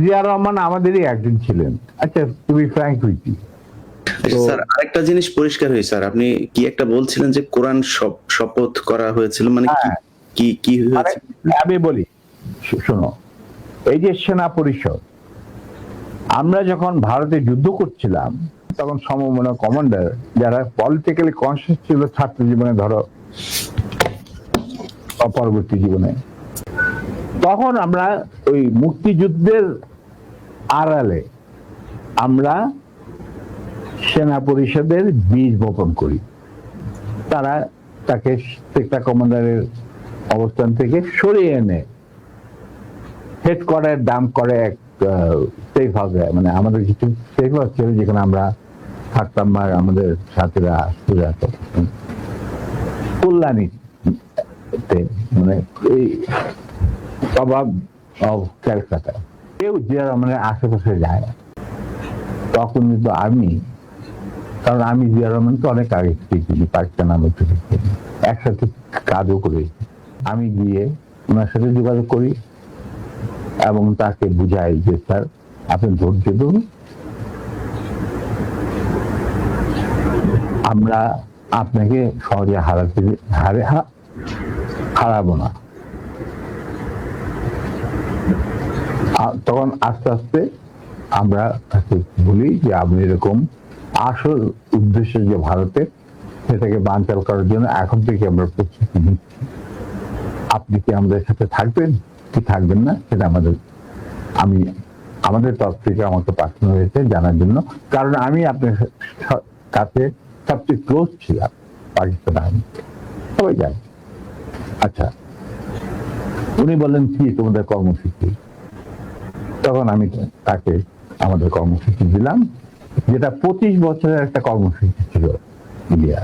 জিয়া রহমান আমাদেরই একজন ছিলেন। আচ্ছা, to be frank with you, আচ্ছা স্যার, আরেকটা জিনিস পরিষ্কার হয়েছে স্যার, আপনি কি একটা বলছিলেন যে কোরআন শপথ করা হয়েছিল, মানে কি হ্যাঁ, কি কি মানে হয়েছে? আমি বলি, শোনো, এই যে সেনা পরিষদ, আমরা যখন ভারতে যুদ্ধ করছিলাম তখন সমমনা কমান্ডার যারা পলিটিক্যালি কনসিয়াস ছিল ছাত্র জীবনে, ধরো পরবর্তী জীবনে, তখন আমরা ওই মুক্তিযুদ্ধের আড়ালে আমরা সেনা পরিষদের বীজ বপন করি। তারা তাকে সেক্টর কমান্ডারের অবস্থান থেকে সরিয়ে এনে হেড কোয়ার্টার দাম করে এক সেফ হাউসে, মানে আমাদের কিছু সেফ হাউস ছিল যেখানে আমরা থাকতাম, আর আমাদের সাথীরা ফিরে আসতো কল্যাণীতে, মানে এই অভাব ক্যালকাটা। কেউ যে মানে আশেপাশে যায় না। তখন কিন্তু আমি, কারণ আমি জিয়া রহমান তো অনেক আগে শিখেছি, পাকিস্তান আমল থেকে একসাথে কাজও করেছি। আমি গিয়ে ওনার সাথে যোগাযোগ করি এবং তাকে বুঝাই যে স্যার আপনি ধৈর্য ধরুন, আমরা আপনাকে সহজে হারাবো না। তখন আস্তে আস্তে আমরা তাকে বলি যে আপনি এরকম আসল উদ্দেশ্য যে ভারতে, সেটাকে বানচাল করার জন্য এখন থেকে আমরা প্রস্তুতি নিচ্ছি। আপনি কি আমাদের সাথে থাকবেন কি থাকবেন না সেটা আমাদের তরফ থেকে আমাকে পাঠানো হয়েছে জানার জন্য, কারণ আমি আপনার কাছে সবচেয়ে ক্লোজ ছিলাম পাকিস্তান আর্মি, সবাই জানে। আচ্ছা, উনি বললেন কি তোমাদের কর্মসূচি? তখন আমি তাকে আমাদের কর্মসূচি দিলাম, যেটা 25 বছরের একটা কর্মসূচি ছিল ইন্ডিয়া।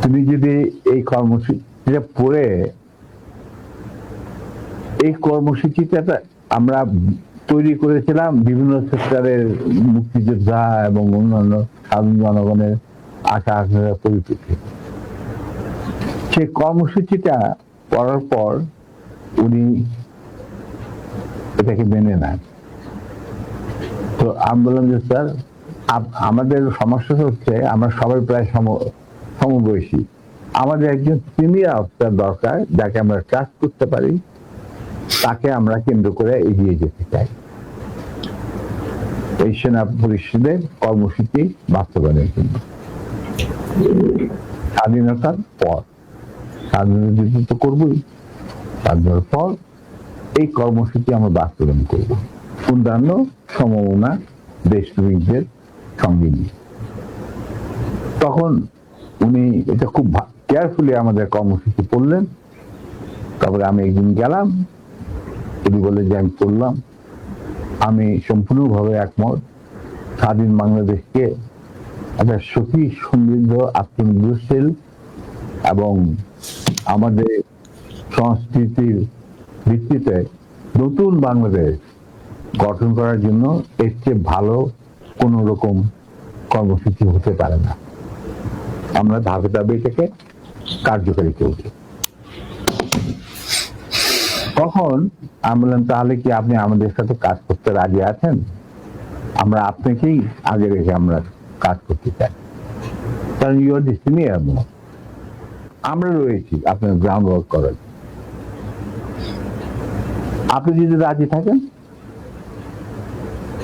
তুমি যদি এই কর্মসূচিটা পড়ে, এই কর্মসূচিটা আমরা তৈরি করেছিলাম বিভিন্ন সেক্টরের মুক্তিযোদ্ধা এবং অন্যান্য সাধারণ জনগণের আশা আকাঙ্ক্ষার পরিপ্রেক্ষিতে। সেই কর্মসূচিটা পড়ার পর উনি এটাকে মেনে নেন। তো আমি বললাম যে স্যার আমাদের সমস্যা হচ্ছে আমরা সবাই প্রায় সমবয়সী, আমাদের একজন সিনিয়র অফিসার দরকার যাকে আমরা ট্রাস্ট করতে পারি, তাকে আমরা কেন্দ্র করে এগিয়ে যেতে চাই এই সেনা পরিষদের কর্মসূচি বাস্তবায়নের জন্য। স্বাধীনতার পর, স্বাধীনতা যুদ্ধ তো করবোই, স্বাধীনতার পর এই কর্মসূচি আমরা বাস্তবায়ন করব অন্যান্য সমমনা দেশপ্রেমিকদের সঙ্গে নিয়ে। তখন উনি এটা খুব কেয়ারফুলি আমাদের কর্মসূচি পড়লেন। তারপরে আমি একদিন গেলাম, উনি বলে যে আমি করলাম, আমি সম্পূর্ণভাবে একমত। স্বাধীন বাংলাদেশকে একটা সুখী সমৃদ্ধ আত্মনির্ভরশীল এবং আমাদের সংস্কৃতির ভিত্তিতে নতুন বাংলাদেশ গঠন করার জন্য এর চেয়ে ভালো কোন রকম কর্মসূচি হতে পারে না। আমরা ধাপে ধাপে এটাকে কার্যকারী করব। তখন আমি বললাম তাহলে কি আপনি আমাদের সাথে কাজ করতে রাজি আছেন? আমরা আপনাকেই আগে রেখে আমরা কাজ করতে চাই, কারণ ইউ আর দি সিনিয়র, আমরা রয়েছি আপনার গ্রাউন্ড ওয়ার্ক করার। আপনি যদি রাজি থাকেন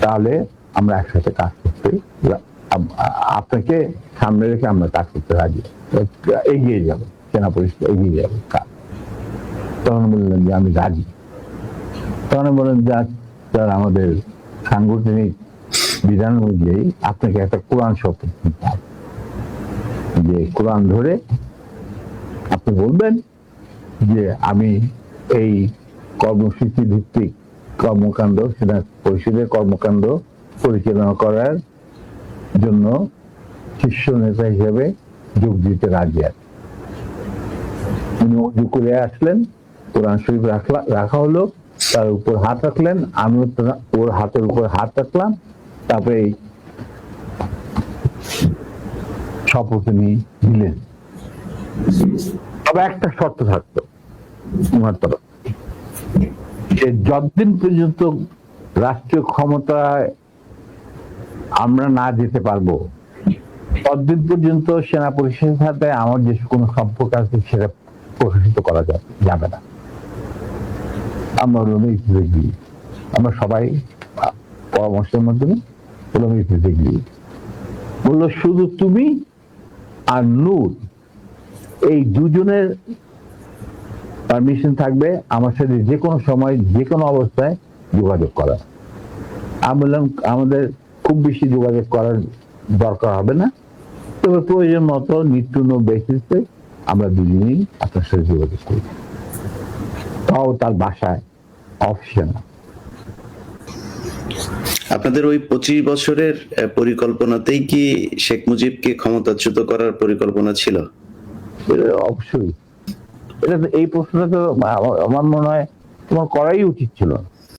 তাহলে আমরা একসাথে কাজ করতে, আপনাকে সামনে রেখে আমরা কাজ করতে রাজি, এগিয়ে যাবো, সেনা পরিষদ এগিয়ে যাবে কাজ। তখন বললেন যে আমি রাজি। তখন বললেন যে স্যার আমাদের সাংগঠনিক বিধান অনুযায়ী আপনাকে একটা কোরআন শপথ নিতে হবে, যে কোরআন ধরে আপনি বলবেন যে আমি এই কর্মসূচি ভিত্তিক কর্মকাণ্ড, সেনা পরিষদের কর্মকাণ্ড পরিচালনা করার জন্য শীর্ষ নেতা হিসেবে যোগ দিতে রাজি আছে। উনি অজু করে আসলেন, কোরআন শরীফ রাখা হলো, তার উপর হাত রাখলেন, আমি ওর হাতের উপর হাত রাখলাম, তারপরে শপথ নিলেন। তবে একটা শর্ত থাকতো ওনার তরফ, যে যতদিন পর্যন্ত রাষ্ট্রীয় ক্ষমতায় আমরা না যেতে পারবো ততদিন পর্যন্ত সেনা পরিষদের সাথে আমার যে কোনো সম্পর্ক আছে সেটা প্রকাশিত করা যাবে না। আমরা আমরা সবাই পরামর্শের মাধ্যমে বললো শুধু তুমি আর নূর এই দুজনের পারমিশন থাকবে আমার সাথে যে কোনো সময় যে কোনো অবস্থায় যোগাযোগ করা। আমি বললাম আমাদের খুব বেশি যোগাযোগ করার দরকার হবে না, তবে প্রয়োজন মতো নিত্য বেসিসে আমরা দুজনেই আপনার সাথে যোগাযোগ করি, তাও তার বাসায় অফিসে না। আপনাদের ওই 25 বছরের পরিকল্পনাতেই কি শেখ মুজিবকে ক্ষমতাচ্যুত করার পরিকল্পনা ছিল? অবশ্যই। এটা তো এই প্রশ্নটা তো আমার মনে হয় তোমার করাই উচিত ছিল।